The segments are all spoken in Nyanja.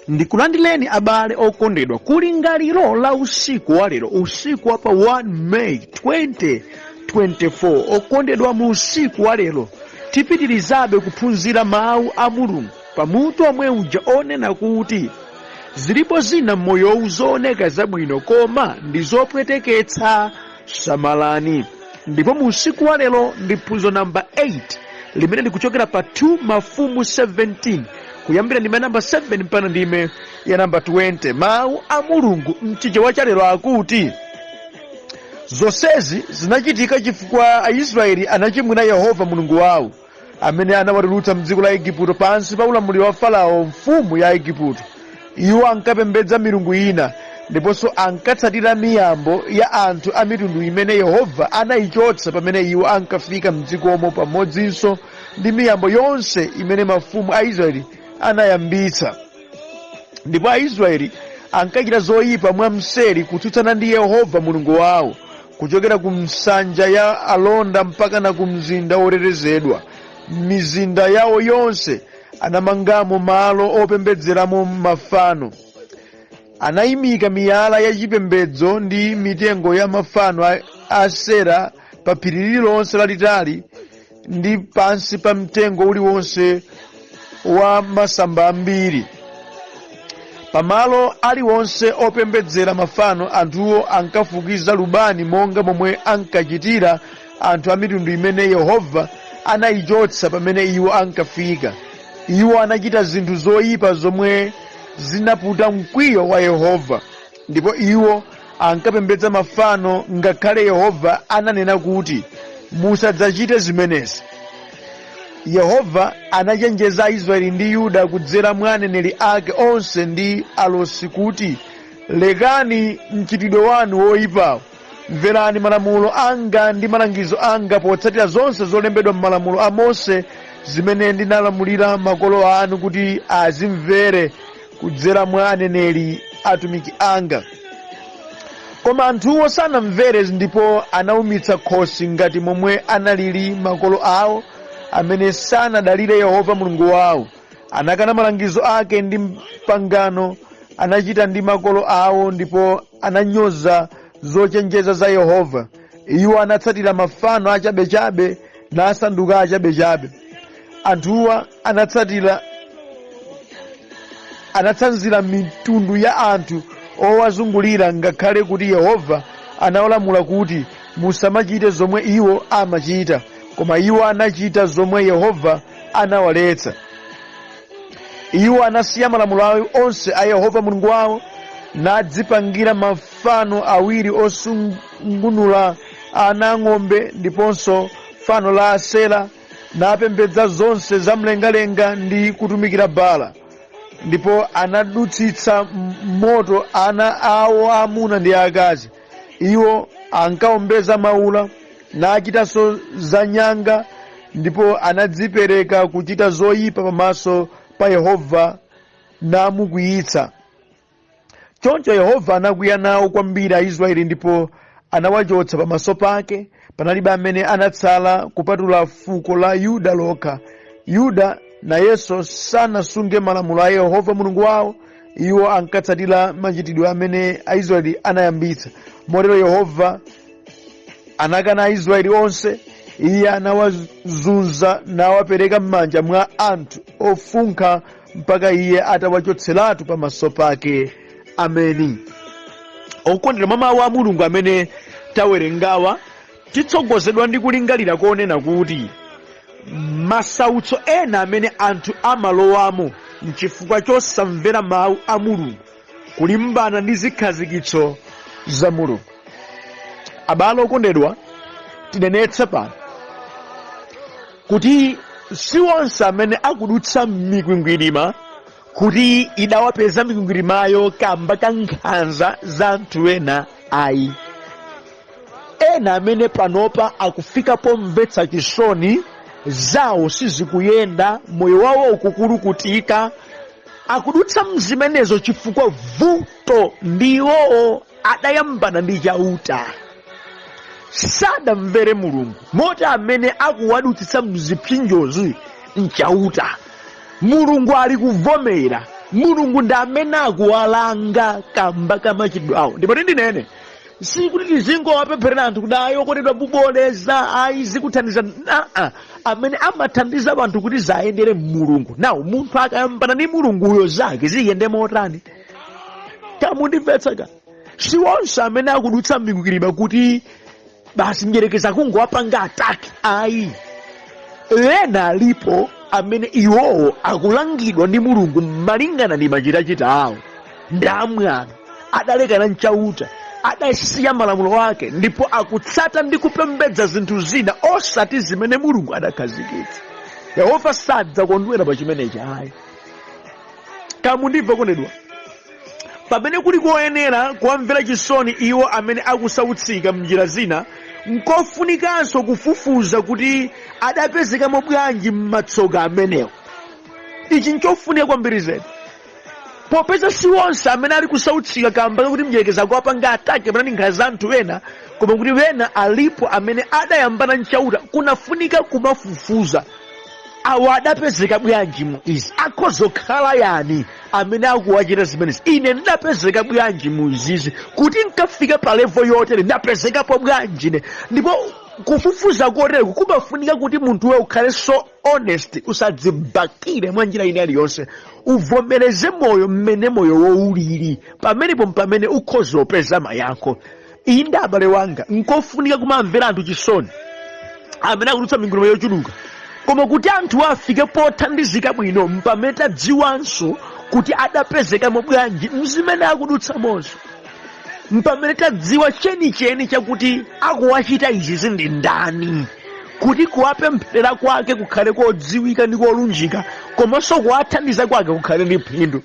Ndikulandileni abale okondedwa kulingaliro la usiku wa lero, usiku wa pa 1 May 2024. Okondedwa mu usiku wa lero tipitirizabe kuphunzira mawu a Mulungu pamutu omwe uja onena kuti zilipo zina m'moyo zooneka zabwino koma ndi zopweteketsa, samalani. Ndipo mu usiku wa lero ndi phunziro namba 8 limene likuchokera pa 2 Mafumu 17 kuyambira ndime namba 7 mpaka ndime ya namba 20. Mawu a Mulungu mchichewa cha lero akuti zonsezi zinachitika chifukwa Aisraeli anachimwira Yehova Mulungu wawo amene anawatulutsa m'dziko la Igupto pansi pa ulamuliro wa Farao mfumu ya Igupto. Iwo ankapembedza milungu ina ndiponso ankatsatira miyambo ya anthu a mitundu imene Yehova anayichotsa pamene iwo ankafika m'dzikomo, pamodzinso ndi miyambo yonse imene mafumu a Israeli anayambitsa. Ndipo Aisraeli ankachita zoyipa mwamseri kutsutsana ndi Yehova Mulungu wawo, kuchokera ku nsanja ya alonda mpaka na ku mzinda wotetezedwa. Mizinda yawo yonse anamangamo malo opembedzeramo mafano. Anayimika miyala ya chipembedzo ndi mitengo ya mafano a Asera pa phiri lililonse lalitali ndi pansi pa mtengo uliwonse wa masamba ambiri. Pamalo aliwonse opembedzera mafano anthuwo ankafukiza lubani monga momwe ankachitira anthu a mitundu imene Yehova anayichotsa pamene iwo ankafika. Iwo anachita zinthu zoyipa zomwe zinaputa mkwiyo wa Yehova, ndipo iwo ankapembedza mafano ngakhale Yehova ananena kuti musadzachite zimenezi. Yehova anachenjeza Israeli ndi Yuda kudzera mwa aneneri ake onse ndi alosi kuti lekani mchitidwe wanu woyipawo, mverani malamulo anga ndi malangizo anga potsatira zonse zolembedwa m'malamulo a Mose zimene ndinalamulira makolo anu kuti azimvere kudzera mwa aneneri atumiki anga. Koma anthuwo sanamvere ndipo anawumitsa khosi ngati momwe analili makolo awo amene sanadalire Yehova Mulungu wawo. Anakana malangizo ake ndi pangano anachita ndi makolo awo ndipo ananyoza zochenjeza za Yehova. Iwo anatsatira mafano achabechabe nasanduka achabechabe. Anthuwa anatsanzira mitundu ya anthu owazungulira ngakhale kuti Yehova anawalamula kuti musamachite zomwe iwo amachita, koma iwo anachita zomwe Yehova anawaletsa. Iwo anasiya malamulo awo onse a Yehova Mulungu wawo nadzipangira mafano awiri osungunula ana ng'ombe ndiponso fano la Asera, napembedza zonse zamlengalenga ndi kutumikira Baala. Ndipo anadutsitsa moto ana awo aamuna ndi akazi. Iwo ankaombeza maula nachitanso zanyanga, ndipo anadzipereka kuchita zoyipa pamaso pa Yehova namukwiyitsa. Choncho Yehova anakwiya nawo kwambiri Aisraeli ndipo anawachotsa pamaso pake. Panalibe amene anatsala kupatula fuko la Yuda lokha. Yuda nayenso sanasunge malamulo a Yehova Mulungu wawo. Iwo ankatsatira machitidwe amene Aisraeli anayambitsa. Motero Yehova anakana Aisraeli onse. Iye anawazunza nawapereka m'manja mwa anthu ofunkha mpaka iye atawachotseratu pamaso pake. Ameni. Okondera mwa mawu a Mulungu amene tawerengawa titsogozedwa ndi kulingalira konena kuti masautso ena amene anthu amalowamo n'chifukwa chosamvera mawu a Mulungu, kulimbana ndi zikhazikitso za Mulungu. Abale okondedwa, tinenetse pano kuti si onse amene akudutsa mikwingwirima kuti idawapeza mikwingwirimayo kamba ka nkhanza za anthu ena ayi. Ena amene panopa akufika pomvetsa chisoni zawo sizikuyenda, moyo wawo ukukulukutika, akudutsa mzimenezo chifukwa vuto ndiwo adayambana ndi chauta. Sadamvere Mulungu, moti amene akuwadutsitsa mzipsinjozi nchauta. Mulungu ali kuvomera Mulungu ndi amene akuwalanga kamba kamachidwe awo. Ndipo ndinene sikuti tizingowapempherera anthu kuti ayokotedwa buboleza ayi zikuthandiza amene amathandiza anthu kuti zayendere Mulungu. Nawo munthu akayambana ndi Mulunguyo zake ziyende motani? Kamundimvetsa ka si wonse amene akudutsa m'mikwingwirima kuti basi njerekeza kungowapanga ataki ayi. Ena alipo amene iwowo akulangidwa ndi Mulungu malingana ndi machitachita awo, ndi amwano adalekana mchauta, adasiya malamulo ake, ndipo akutsata ndi kupembedza zinthu zina osati zimene Mulungu adakhazikitsa. Yehova sadzakondwera pa chimenechi ayi. Kamundimva kondedwa, pamene kuli koyenera kuwamvera chisoni iwo amene akusautsika m'njira zina, nkofunikanso kufufuza kuti adapezekamo bwanji m'matsoka amenewo. Ichi nchofunika kwambiri zedi, popeza si wonse amene ali kusautsika kamba kuti mjerekeza kuwapanga atake panani nkhala za anthu ena, koma kuti wena alipo amene adayambana mchauta. Kunafunika kumafufuza awo adapezeka bwanji mu izi, akhozokhala yani amene akuwachita zimenezi. Ine ndidapezeka bwanji mu izizi kuti nkafika pa level yotere, ndapezekapo bwanji ne? Ndipo kufufuza kotere kumafunika kuti munthu we ukhale so honest, usadzibakire mwa njira ina iliyonse, uvomereze moyo mmene moyo woulili, pamenepo pamene ukhozopeza mayankho. Iyi ndi abale wanga, nkofunika kumamvera anthu chisoni amene akudutsa m'mikwingwirima yochuluka, koma kuti anthu afike pothandizika bwino mpamene tadziwanso kuti adapezekamo bwanji mzimene akudutsamonso, mpamene tadziwa chenicheni chakuti akuwachita izi ndi ndani, kuti kuwapempherera kwake kukhale kodziwika ndi kolunjika, komanso kuwathandiza kwake kukhale ndi phindu.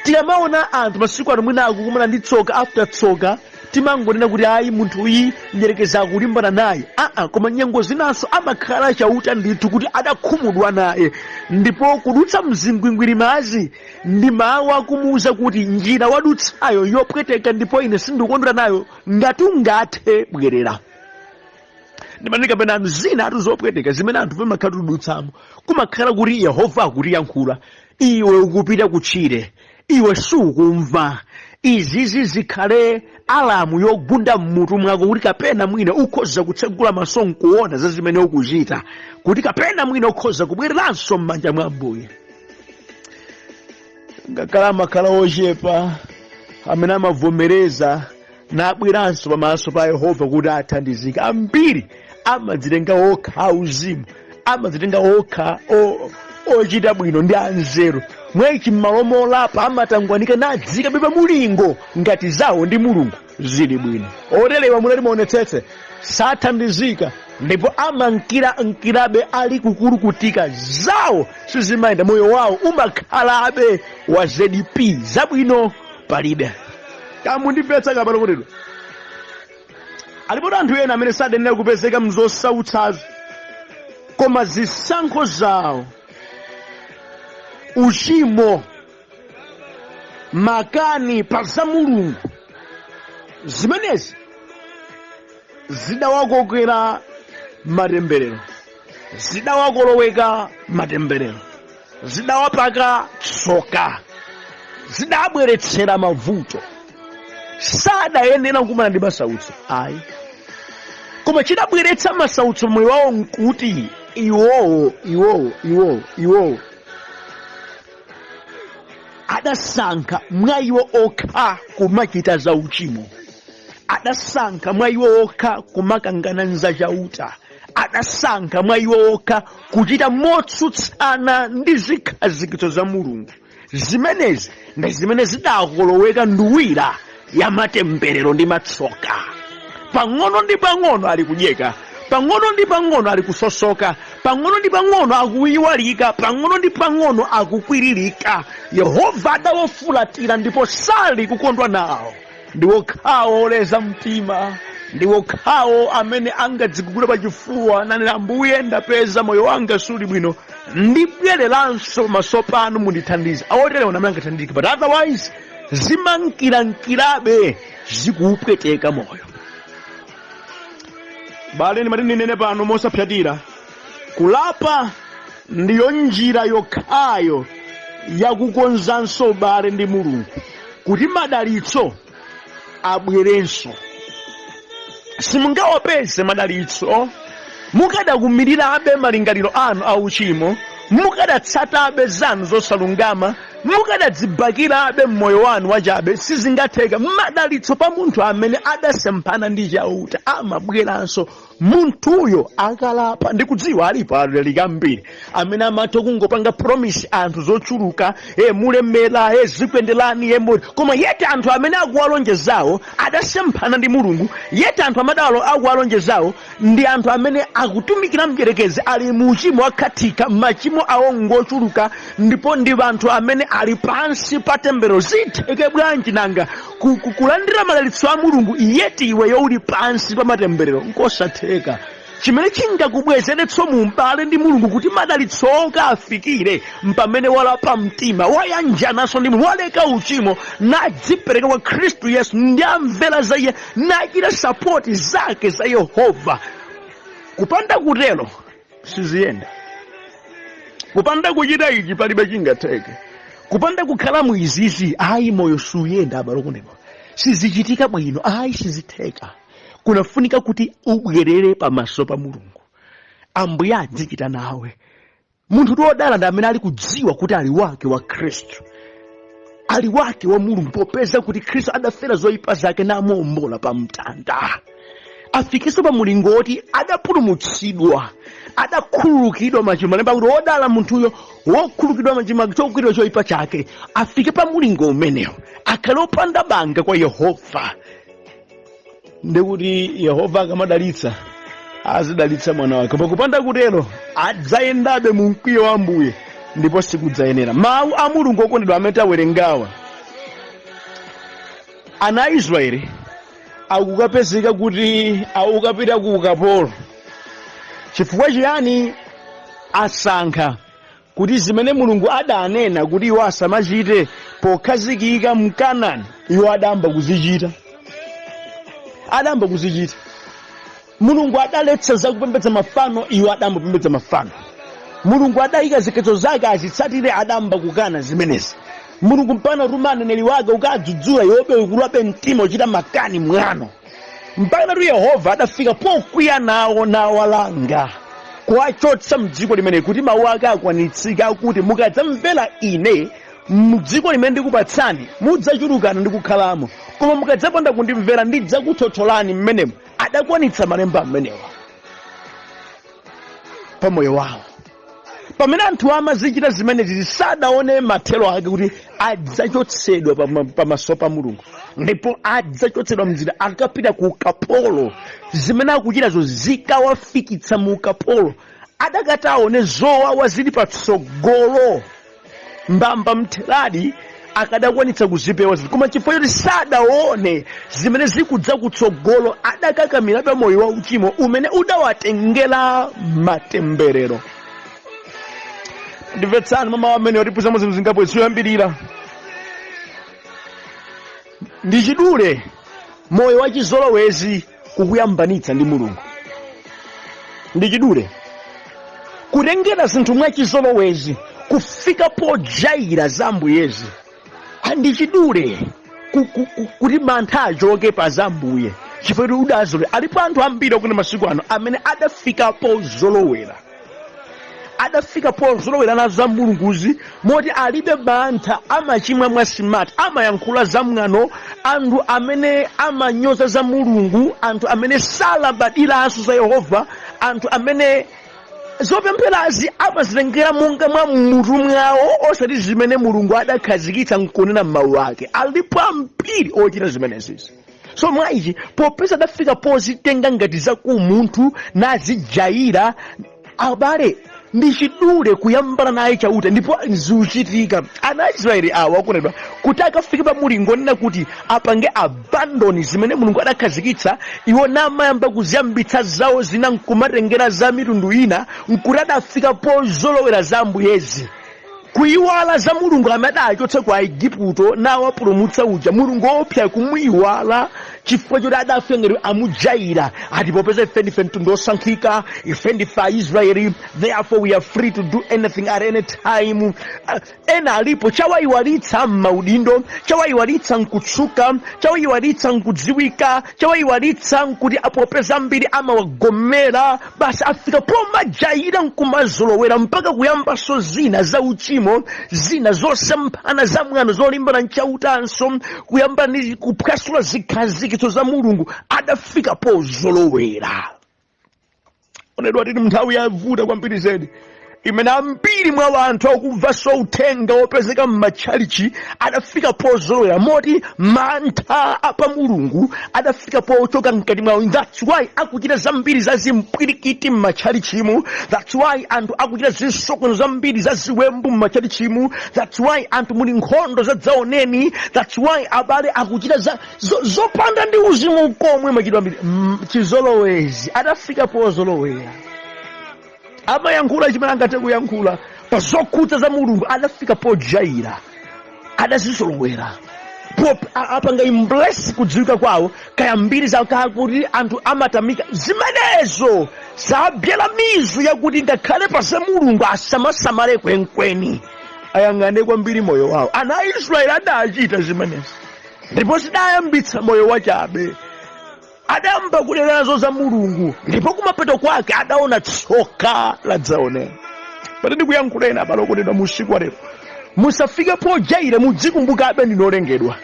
Tikamaona anthu masiku ano mwina akukumana ndi tsoka after tsoka, timangonena kuti ayi munthu uyi njerekeza akulimbana naye. Koma nyengo zinanso amakhala chauta ndithu kuti adakhumudwa naye, ndipo kudutsa mzingwingwirimazi ndi mawu akumuwuza kuti njira wadutsayo yopweteka ndipo ine sindikondwera nayo, ngati ungathe bwerera. Ndimanika pena anthu zina atu zopweteka zimene anthu pamakhala tudutsamo, kumakhala kuti Yehova akutiyankhula, iwe ukupita kutchire, iwe sukumva. Izizi zikhale alamu yogunda mmutu mwako kuti kapena mwina ukhoza kutsegula maso nkuona za zimene ukuchita, kuti kapena mwina ukhoza kubwereranso m'manja mwa Ambuye. Ngakhale amakhala ochepa amene amavomereza nabweranso pamaso pa Yehova kuti athandizike, ambiri amadzitenga okha auzimu, amadzitenga okha ochita bwino ndi anzeru, mwechi m'malo molapa amatangwanika nadzika beba mulingo ngati zawo ndi Mulungu zili bwino. Otelewa mulali maonetsetse sathandizika, ndipo amankirabe ali kukulukutika, zawo sizimayenda, moyo wawo umakhalabe wa ZDP, zabwino palibe. Kamundimvetsa kapano kutidwa, alipo anthu ena amene sadenera kupezeka mzosautsazo, koma zisankho zawo, uchimo, makani pa za Mulungu, zimenezi zidawakokera matemberero, zidawakoloweka matemberero, zidawapaka tsoka, zidabweretsera mavuto. Sadayenera kukumana ndi masautso ayi, koma chidabweretsa masautso moyo wawo nkuti iwowo adasankha mwa iwo okha kumachita za uchimo, adasankha mwa iwo okha kumakangana nza chauta, adasankha mwa iwo okha kuchita motsutsana ndi zikhazikitso za Mulungu. Zimenezi ndi zimene zidakoloweka nduwira ya matemberero ndi matsoka. Pang'ono ndi pang'ono ali kudyeka, pang'ono ndi pang'ono ali kusosoka, pang'ono ndi pang'ono akuyiwalika, pang'ono ndi pang'ono akukwiririka. Yehova adawafulatira ndipo sali kukondwa nawo. Ndiwo khawo oleza mtima, ndiwo khawo amene angadzigugule pachifuwa nanena Ambuye ndapeza moyo wanga suli bwino, ndibwereranso pamaso panu mundithandize. Awoterewa namene angathandike, but otherwise zimankirankirabe zikupweteka moyo. Bale ndimati ndinene pano mosapyatira, kulapa ndiyo njira yokhayo yakukonzanso ubale ndi Mulungu kuti madalitso abwerenso. Simungawapeze madalitso mukadakumirirabe malingaliro anu auchimo, mukadatsatabe zanu zosalungama, mukadadzibakirabe mmoyo wanu wachabe, sizingatheka. Madalitso pa munthu amene adasemphana ndi chauta amabweranso munthuyo akalapa. Ndikudziwa alipo alelika ambiri amene amatha kungopanga promise anthu zochuluka, mulemera, zikwendelani, moti, koma yeti anthu amene akuwalonjezawo adasemphana ndi Mulungu. Yeti anthu amene akuwalonjezawo ndi anthu amene akutumikira mdierekezi, ali mu uchimo wakhatika, machimo awo ngochuluka, ndipo ndi anthu amene ali pansi pa temberero. Zitheke bwanji nanga kulandira madalitso a Mulungu yeti iwe uli pansi pa matemberero? Nkosatheka. Chimene chingakubwezeretso mu ubale ndi Mulungu kuti madalitso afikire mpamene walapa mtima, wayanjananso ndi Mulungu, waleka uchimo nadzipereka kwa Khristu Yesu, ndi amvera za Iye, nachita sapoti zake za Yehova. Kupanda kutero siziyenda. Kupanda kuchita ichi palibe chingatheke. Kupanda kukhala muizizi ayi moyo suyenda abale kunepa. Sizichitika bwino, ayi sizitheka. Kunafunika kuti ubwerere pamaso pa Mulungu. Ambuye adzikita nawe. Munthu wodala ndi amene ali kudziwa kuti ali wake wa Khristu, ali wake wa Mulungu, popeza kuti Khristu adafera zoyipa zake namuwombola pa mtanda. Afikiso pa mulingo woti adapulumutsidwa, adakhululukidwa machimo. Lemba kuti wodala munthuyo wokhululukidwa machimo chokwidwa choyipa chake, afike pa mulingo umenewo, akhale opanda banga kwa Yehova. Ndikuti Yehova akamadalitsa azidalitsa mwana wake. Koma kupanda kutero adzayendabe mu mkwiyo wa Ambuye, ndipo sikudzayenera. Mawu a Mulungu okondedwa amene tawerengawa, ana a Israeli akukapezeka kuti akukapita ku ukapolo. Chifukwa chiyani? Asankha kuti zimene Mulungu adanena kuti iwo asamachite pokhazikika mu Kanaani, iwo adamba kuzichita. Adamba kuzichita. Mulungu adaletsa zakupembedza mafano, iwo adamba kupembedza mafano. Mulungu adayika zikezo zake azitsatire, adamba kukana zimenezi. Mulungu mpana kuti aneneri wake ukadzudzula Yobe ukulabe mtima uchita makani mwano. Mpaka tu Yehova adafika pokwiya nawo nawalanga, kuwachotsa mdziko limene kuti mawu ake akwanitsika kuti mukadzamvera ine mdziko limene ndikupatsani mudzachulukana ndi kukhalamo, koma mukadzapanda kundimvera ndidzakuthotholani mmenemo. Adakwanitsa malemba amenewa pa moyo wawo. Pamene anthu amazichita zimenezi sadaone mathelo ake kuti adzachotsedwa pamaso pa Mulungu, ndipo adzachotsedwa mzira akapita ku ukapolo. Zimene akuchitazo zikawafikitsa mu ukapolo, adakati aone zowawa zili patsogolo, mbamba mtheradi akadakwanitsa kuzipewa zili. Koma chifukwa choti sadaone zimene zikudza kutsogolo, adakakamirabe moyo wa uchimo umene udawatengera matemberero. Ndimvetsani mama amene watipusamo zinthu zingapo zoyambirira. Ndi chidule moyo wa chizolowezi kukuyambanitsa ndi Mulungu. Ndi chidule kutengera zinthu mwa chizolowezi kufika pojaira za Ambuyezi. Ndi chidule kuti mantha achoke pa za Ambuye. Chifukwa udazole alipo anthu ambiri okuna masiku ano amene adafika pozolowera. Adafika pozolowera nazo za Mulunguzi moti alibe mantha, amachimwa mwasimati, amayankhula za mwano, anthu amene amanyoza za Mulungu, anthu amene salabadiranso za Yehova, anthu amene zopempherazi amazitengera monga mwa mutu mwawo osati zimene Mulungu adakhazikitsa nkunena m'mawu ake. Alipo ambiri ochita zimenezi. So mwaichi popeza adafika pozitenga ngati za munthu nazijaira, abale ndi chidule kuyambana naye chauta, ndipo ziuchitika. Ana a Israeli awa akunedwa kuti akafike pa mulingo nena kuti apange abandoni zimene Mulungu adakhazikitsa, iwo namayamba kuziyambitsa zawo zina nkumatengera za mitundu ina, nkuti adafika pozolowera za Ambuyezi, kuyiwala za Mulungu amene adachotsa kwa Igupto nawapulumutsa uja. Mulungu opsa kumuyiwala chifukwa choti adafika ngati amujaira ati popeza ife ndife mtundu osankhika, ife ndife Aisraeli, therefore we are free to do anything at any time. Ena alipo chawayiwalitsa m'maudindo, chawayiwalitsa nkutsuka, chawayiwalitsa nkudziwika, chawayiwalitsa nkuti apopeza mbiri amawagomera, basi afika pomajaira nkumazolowera mpaka kuyambaso zina za uchimo, zina zosemphana za mwano zolimbana nchautanso, kuyamba ndi kuphwasula zikhazikitso za Mulungu, adafika pozolowera. Onedwa tili mnthawi yavuta kwambiri zedi imene ambiri mwa anthu akubvaso uthenga wopezeka m'matchalichi adafika pozolowera moti mantha apa Mulungu adafika pochoka mkati mwawo. That's why akuchita zambiri za zimpwirikiti m'matchalichimu. That's why anthu akuchita zisokono zambiri za ziwembu m'matchalichimu. That's why anthu muli nkhondo za dzaoneni. That's why abale akuchita zopanda ndi uzimu komwe machitidwe ambiri. Chizolowezi adafika pozolowera. Amayankhula chimene angathe kuyankhula pa zokhudza za Mulungu, adafika pojaira, adazizolowera. Apanga imbless kudziwika kwawo kayambiri zakuti anthu amatamika zimenezo zabyera mizu yakuti ngakhale pa za Mulungu asamasamale kwenkweni, ayang'ane kwambiri moyo wawo. Ana a Israeli adachita zimenezi ndipo zidayambitsa moyo wachabe. Adamba kunena nazo za Mulungu ndipo kumapeto kwake adaona tsoka la dzaoneni. Pati ndikuyankhuleni abale okondedwa musiku lero, musafike pojaira mudzikumbukabe ndinolengedwa.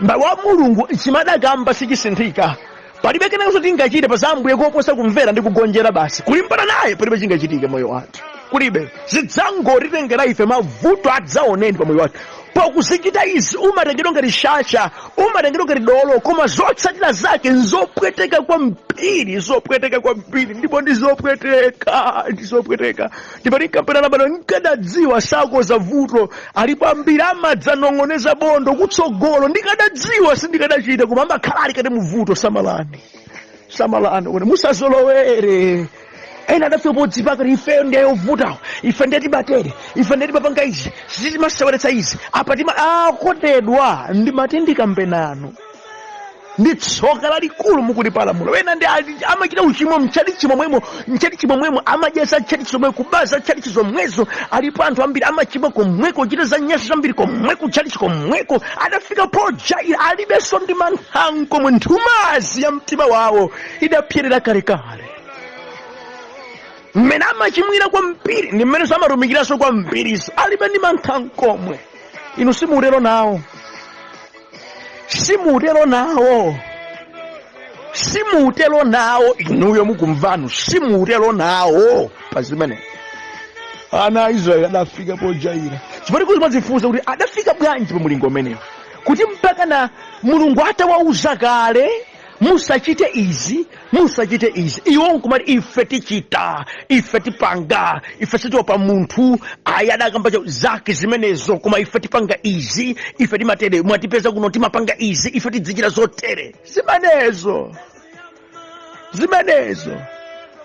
Mawu a Mulungu chimadakamba sichisinthika. Palibe kenanso tingachite pa za Ambuye koposa kumvera ndi kugonjera basi. Kulimbana naye palibe chingachitike moyo wathu. Kulibe zidzangotitengera ife mavuto adzaoneni pa moyo wathu. Pokuzichita izi umatengedwa ngati shasha, umatengedwa ngati dolo, koma zotsatira zake nzopweteka kwambiri, zopweteka kwambiri, ndipo ndizopweteka. Ndipo ndikampena bado nkadadziwa sako za vuto, alipo ambiri amadzanong'oneza bondo kutsogolo, ndikadadziwa sindikadachita, koma amakhala ali kati muvuto. Samalani, musazolowere. Ena adafika podzipaka ife ndiye ovutawo, ife ndiye tibatere, ife ndiye timapanga izi, sitimaseweretsa izi, apa akotedwa ndi matendika mpenano. Ndi tsoka lalikulu mukulipalamula. Wena ndi amachita uchimo mchalichi momwemo, amadyesa chalichi zomwe, kubaza chalichi zomwezo. Alipo anthu ambiri amachimwa komweko, chita za nyasi zambiri komweko, chalichi komweko. Adafika pojaira alibenso ndi manthanko mu nthumazi ya mtima wawo idapyerera kalekale. Mmene amachimwira kwambiri ndi mmene amarumikiranso kwambiriso, alibe ndi manthanko komwe. Inu simutero nawo inuyo mukumvanu, simutero nawo pa zimene. Ana a Israeli adafika pojaira. Chipati kuti mazifunsa kuti adafika bwanji pa mulingo umenewo, kuti mpaka na Mulungu atawauza kale musachite izi. Iwo nkumati ife tichita, ife tipanga, ife sitiopa munthu ayadakamba zake zimenezo, koma ife tipanga izi, ife timatere, mwatipeza kuno timapanga izi, ife tidzichita zotere. Zimenezo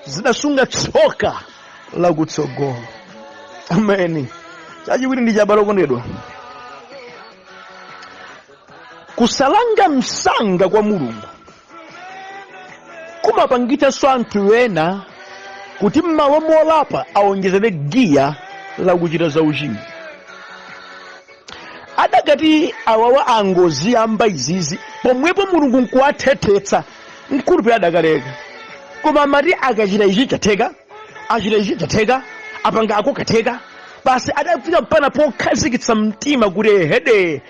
zidasunga tsoka la kutsogolo. Ameni. Chachiwiri ndi chabale okondedwa, kusalanga msanga kwa Mulungu kumapangitsa anthu ena kuti m'malo molapa awonjezere giya la kuchita za uchimo. Adakati awawa angozi amba izizi pomwepo Mulungu nkuwathethetsa, nkhulupirira adakaleka. Koma amati akachita ichi chatheka, achita ichi chatheka, apanga ako katheka, basi adafika mpana pokhazikitsa mtima kuti hede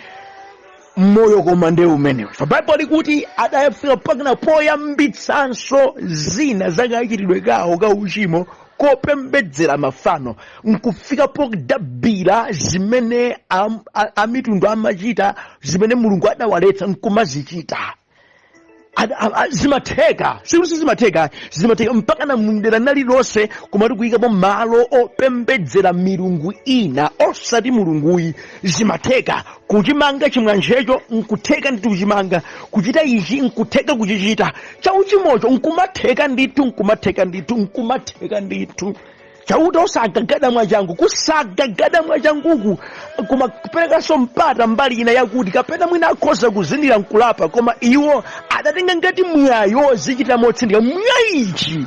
moyo koma ndi umenewo. Bible likuti adafika mpaka poyambitsanso zina zakachitidwe kawo ka uchimo kopembedzera mafano, nkufika pokudabira zimene amitundu amachita, zimene Mulungu adawaletsa nkumazichita. Zimatheka mpaka na mundera nalilonse kumati kuyikapo malo opembedzera milungu ina osati Mulunguyi. Zimatheka kuchimanga chimwanjecho, nkutheka ndi kuchimanga, kuchita ichi nkutheka kuchichita, chauchimocho nkumatheka ndithu. chauta osagagada mwachangu kusagagada mwachanguku koma kuperekaso mpata mbali ina yakuti kapena mwina akhoza kuzindira nkulapa koma iwo adatenga ngati mwayo zichita motsindika mwayichi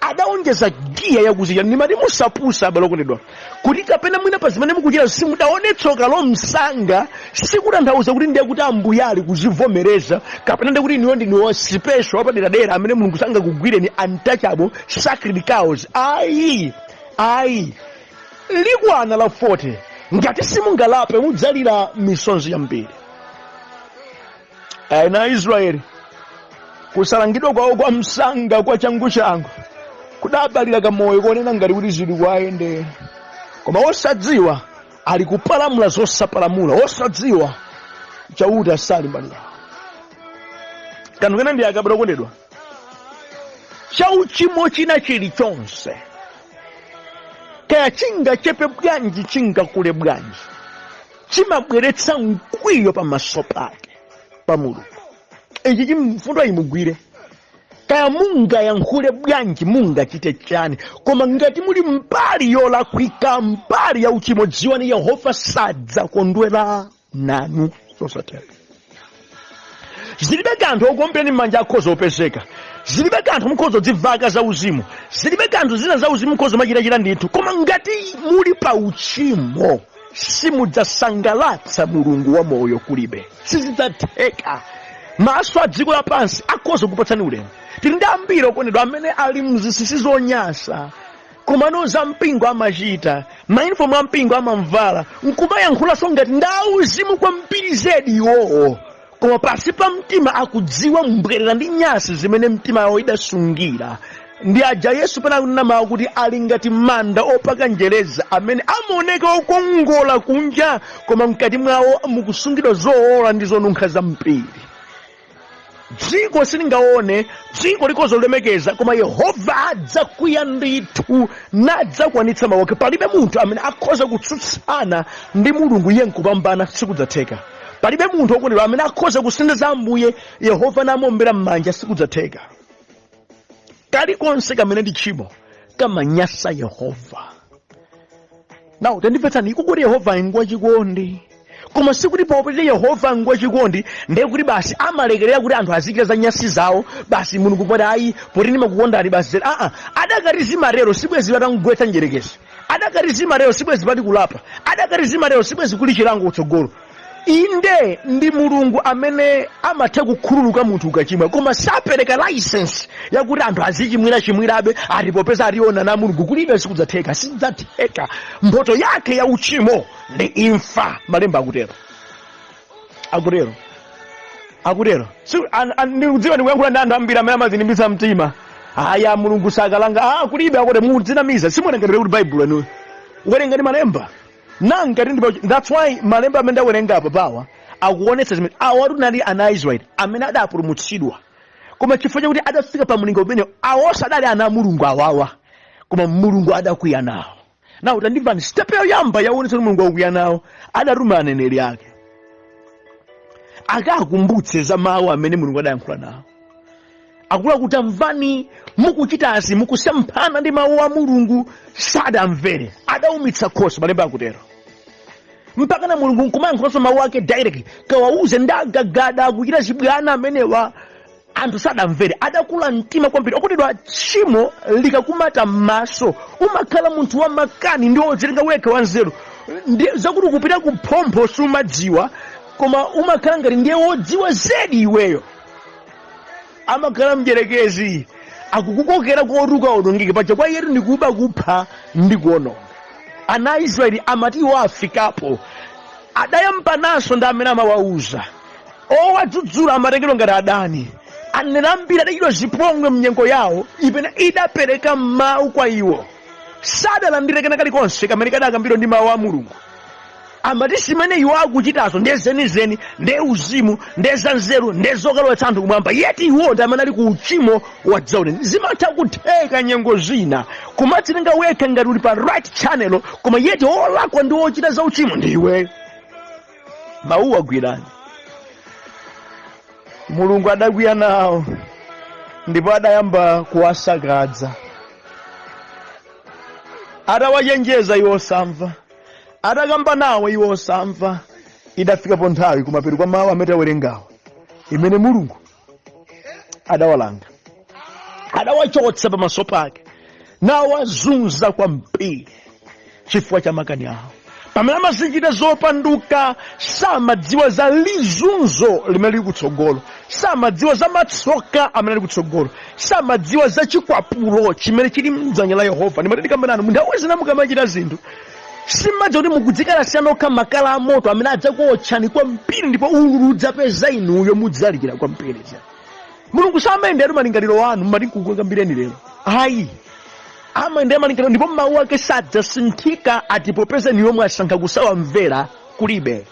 adaonjeza giya yakuzija nimati musapusa abalokondedwa kuti kapena mwina pa zimene mukuchita simudaone tsoka lomsanga sikutanthauza kuti ndiye kuti ambuye ali kuzivomereza kapena ndiye kuti niwo ndiniwo special wapaderadera amene mulungu sangakugwireni untouchable sacred cows ayi likwana la 40 ngati simungalape mudzalira misonzi yambiri. Na Israeli kusalangidwa kwawo kwa msanga kwa changu changu kudabalira kamoyo konena ngati kuti zili kwayendera koma osadziwa ali kupalamula zosapalamula osadziwa chauta sali mbali yawo. Kanthu kena ndi akabwera kondedwa chauchimo china chilichonse kaya chingachepe bwanji chingakule bwanji chimabweretsa mkwiyo pamaso pake pa Mulungu. Ichi chimfundo imugwire kaya mungayankhule bwanji mungachite chani koma ngati muli mbali yolakwika mbali ya uchimo dziwani Yehova sadzakondwera nanu zosatero. Zilibe kanthu okombereni m'manja akhoza opezeka, zilibe kanthu mukhoza dzivaka za uzimu, zilibe kanthu zina za uzimu mukhoza machitachita ndithu koma ngati muli pa uchimo simudzasangalatsa Mulungu wa moyo kulibe sizidzatheka. Maso a dziko lapansi akhoza kupatsani ulemu. Tili ndi ambiri okondedwa amene ali mzisisi zonyasa koma noza mpingo amachita mainifomu a mpingo amamvala nkumayankhulanso ngati ndauzimu kwambiri zedi iwowo koma pasi pa mtima akudziwa mbwerera ndi nyasi zimene mtima yawo idasungira. Ndi aja Yesu pena kunena mawu kuti ali ngati manda opaka njereza amene amaoneka okongola kunja koma mkati mwawo mukusungidwa zowola ndi zonunkha za mpiri. Dziko silingaone, dziko likoza kulemekeza koma Yehova adzakwiya ndithu nadzakwanitsa mawu ake. Palibe munthu amene akhoza kutsutsana ndi Mulungu iye nkupambana sikudzatheka. Palibe munthu okondedwa amene akhoza kusindiza ambuye Yehova namombera m'manja sikudzatheka. Kalikonse kamene ndi tchimo kamanyasa Yehova. Now tandipetsani ikukuti Yehova ngwa chikondi koma sikuti popete Yehova ngwa chikondi ndiye kuti basi amalekerera kuti anthu azikira za nyasi zawo basi Mulungu poti ayi poti ndimakukondani basi adakarizima lero sibwezi patangugwetsa njerekezi, adakarizima lero sibwezi pati kulapa, adakarizima lero sibwezi kuli chilango utsogolo. Inde ndi Mulungu amene amatha kukhululuka munthu ukachimwa koma sapereka license yakuti anthu azichimwira chimwirabe atipopeza aliona na Mulungu kulibe sikudzatheka sidzatheka. Mboto yake ya uchimo ndi imfa. Malemba akutero ndikudziwa ndikuyankhula ndi anthu ambiri amene amazinimbitsa mtima aya Mulungu sakalanga kulibe akote mudzinamiza simuwerengerere kuti Baibulo anu uwerenga ndi malemba nanga ndipo. That's why malemba amene ndawerenga apa pawa akuonetsa zimene awatu nali ana Israeli amene adapulumutsidwa koma chifukwa chakuti adafika pa mlingo umene awonso adali ana Mulungu awawa koma Mulungu adakwiya nawo. Nawo tandimvani step yoyamba yaonetsa kuti Mulungu akwiya nawo adatuma aneneri ake akakumbutse za mawu amene Mulungu adayankhula nawo. Akula kuti amvani mukuchitazi mukusemphana ndi mawu a Mulungu sadamvere adaumitsa khosi. Malemba akutero mpaka na Mulungu nkumayankhulanso mawu ake direct kawauze ndagagada akuchita zibwana amenewa anthu sadamvere adakula mtima kwambiri. Okondedwa tchimo likakumata m'maso umakhala munthu wa makani ndi odzilenga wekha wanzeru zakuti kupita kuphompho sumadziwa koma umakhala ngati ndiye wodziwa zedi iweyo. Amakhala mjerekezi akukukokera koruka odongeke pacha kwa yetu ndikuba kupha ndi kuononga. Ana Israeli amati iwo afikapo adayambananso ndi amene amawauza owadzudzula amatengerwa ngati adani. Aneneri ambiri adachitidwa zipongwe mnyengo yawo imene idapereka mawu kwa iwo sadalandire kena kalikonse kamene kadakambidwa ndi mawu a Mulungu. Amati simene iwo akuchitazo ndiye zenizeni ndiye uzimu ndiye zanzeru ndiye zokalowetsa anthu kumwamba yeti iwo ndi amene ali ku uchimo wa dzauleni. Zimatha kutheka nyengo zina kumadzilenga wekha ngati uli pa right channel koma yeti olakwa ndi ochita za uchimo ndi iwe. Mawu agwirani. Mulungu adakwiya nawo ndipo adayamba kuwasakadza. Adawayenjeza iwo samva, adakamba nawo iwo samva. Idafikapo nthawi kumapeto kwa mawu amene tawerengawo imene Mulungu adawalanga, adawachotsa pamaso pake, nawazunza kwambiri chifukwa cha makani awo. Pamene amazichita zopanduka, samadziwa za lizunzo limene lili kutsogolo, samadziwa za matsoka amene ali kutsogolo, samadziwa za chikwapulo chimene chili m'dzanja la Yehova. Ndimati ndikambanano munthawi zina mukamachita zinthu simadza kuti mukudzikalasiyana okha makala a moto amene adzakuotchani kwambiri ndipo ululu udzapeza inuyo mudzalikira kwambiri. Mulungu samayendera malingaliro anu mmati nkukambireni lero, ayi amayendera malingaliro, ndipo mawu ake sadzasinthika ati popeza niyo mwasankha kusawamvera kulibe.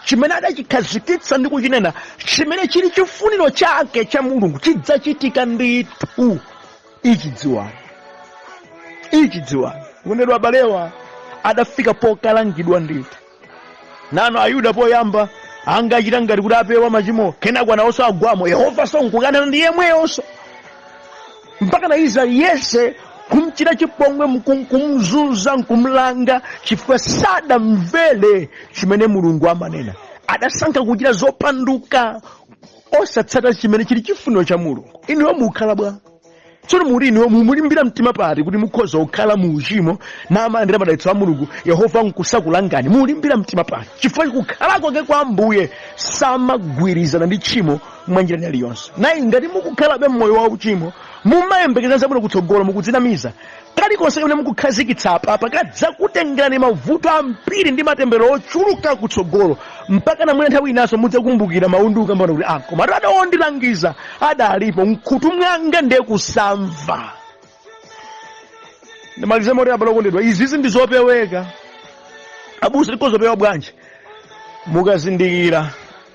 Chimene adachikhazikitsa ndi kuchinena, chimene chili chifuniro chake cha Mulungu chidzachitika ndithu. Ichidziwani kundedwa abalewa, adafika pokalangidwa ndithu. Nano Ayuda poyamba angachita ngati kuti apewa machimo, kenako nawonso agwamo. Yehova sonkukana ndi yemweyonso mpaka na Israeli yese kumchita chipongwe, kumzunza, kumlanga chifukwa sadamvere chimene Mulungu amanena. Adasankha kuchita zopanduka osatsata chimene chili chifuniro cha Mulungu. Inuyo mukhala bwa tsono muri inuyo mumulimbira mtima pati kuti mukhoza kukhala mu uchimo namayendera madalitso a Mulungu. Yehova nkusakulangani, mulimbira mtima pati chifukwa kukhala kwake kwa Ambuye samagwirizana ndi tchimo mwanjira iliyonse. Nayi ngati mukukhalabe mmoyo wa uchimo, mumayembekeza zabwino kutsogolo, mukudzinamiza, kalikonse kamene mukukhazikitsa apa kadzakutengerani mavuto ambiri ndi matembero ochuluka kutsogolo, mpaka namwene nthawi inaso mudzakumbukira maundu mbona kuti koma adawondilangiza adalipo mkhutu mwanga ndiye kusamva. Ndimalize moti abale okondedwa, izizi ndi zopeweka. Abusa likozopewa bwanji mukazindikira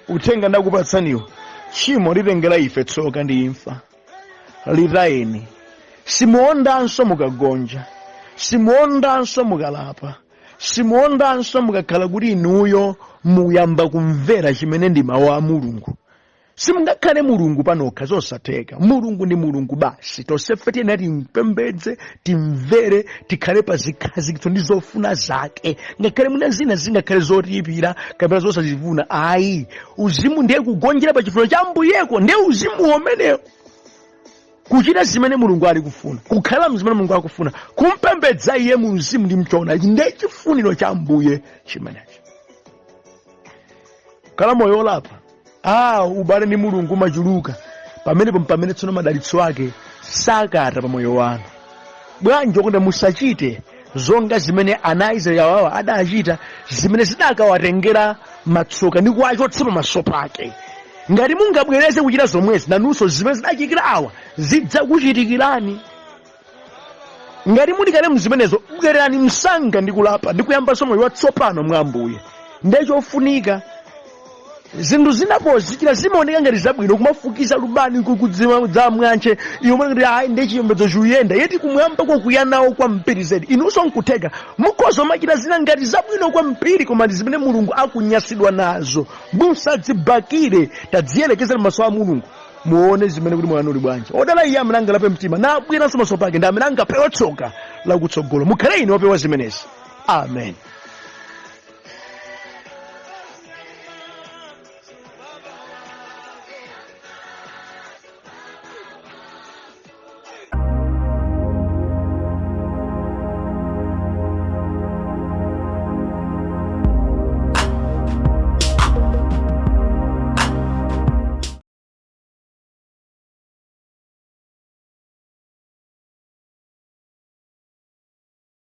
uthenga ndakupatsaniwo. Tchimo litengera ife tsoka ndi imfa, litayeni. Simuondanso mukagonja, simuondanso mukalapa, simuondanso mukakhala kuti inuyo muyamba kumvera chimene ndi mawu a Mulungu. Simungakhale Mulungu panokha, zosatheka. Mulungu ndi Mulungu basi. Tonsefe tiyenera timpembedze, timvere, tikhale pa zikhazikitso ndi zofuna zake. Ngakhale muna zina zingakhale zotiyipira kapena zosazifuna, ayi uzimu ndiye kugonjera pa chifuniro cha Ambuyeko, ndiye uzimu umenewo. Kuchita zimene Mulungu ali kufuna, kukhala mzimene Mulungu akufuna, kumpembedza iye mu mzimu ndi mchoonadi, ndiye chifuniro cha Ambuye chimenechi. Khala moyo olapa, ubale ndi Mulungu machuluka, pamene tsono madalitso ake sakata pa moyo wanu. Bwanji okondedwa musachite zonga zimene ana Israeli awawa adachita, zimene zidakawatengera matsoka ndi kuwachotsa pamaso pake. Ngati mungabwereze kuchita zomwezi, nanunso zimene zidachikira awa zidzakuchitikirani. Ngati mulikale mzimenezo, bwererani msanga ndi kulapa ndi kuyambanso moyo watsopano mwa Ambuye. Ndiye chofunika. Zinthu zinapozichita zimaoneka ngati zabwino, kumafukiza lubani kukudziwa za mwantche, iwo mwana kuti ayi ndiye chiyembedzo chuyenda, yeti kumwamba kukuyanawo kwa mpiri zedi. Inunso nkuteka mukhoza machita zina ngati zabwino kwa mpiri, koma ndi zimene Mulungu akunyasidwa nazo. Musadzibakire, tadziyelekeza m'maso a Mulungu, muone zimene kuti moyo wanu uli bwanji. Odala iye amene angalape mtima nabweranso maso pake ndi amene angapewa tsoka lakutsogolo. Mukhale ine opewa zimenezi. Amen.